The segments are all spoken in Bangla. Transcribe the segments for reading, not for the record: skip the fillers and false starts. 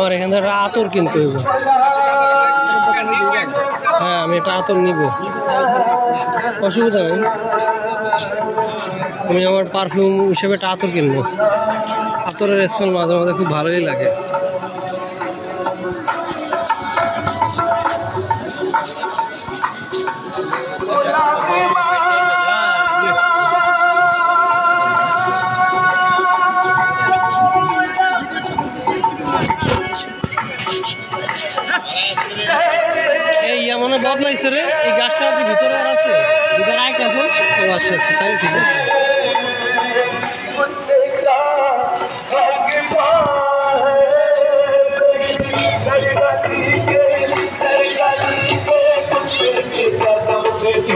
और এখান থেকে আতর কিনতে হবে। হ্যাঁ আমি এটা আতর নিব, অসুবিধা নেই। আমি আমার পারফিউম হিসেবে একটা আতর কিনবো। আতরের স্মেল মাঝে মাঝে খুব ভালোই লাগে। এই মনে বদলাইছে রে, এই গাছটা আছে ভিতরে আর আছে, ভিতরে আরেকটা আছে। ও আচ্ছা আচ্ছা, তাহলে ঠিক আছে।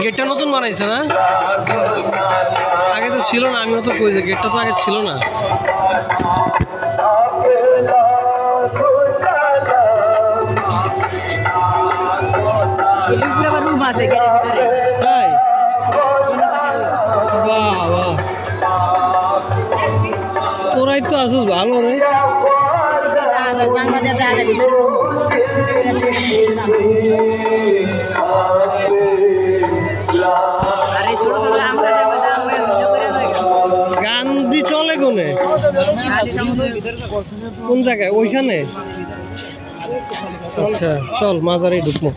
গেটটা নতুন বানাইছে না? আগে তো ছিল না, আমিও তো কই যে গেটটা তো আগে ছিল না। তাই বাহ বাহ, তোরাই তো আসিস ভালো রে। গান দি চলে কোনে, কোন জায়গায়? ওইখানে। আচ্ছা চল মাজারে ঢুকবো।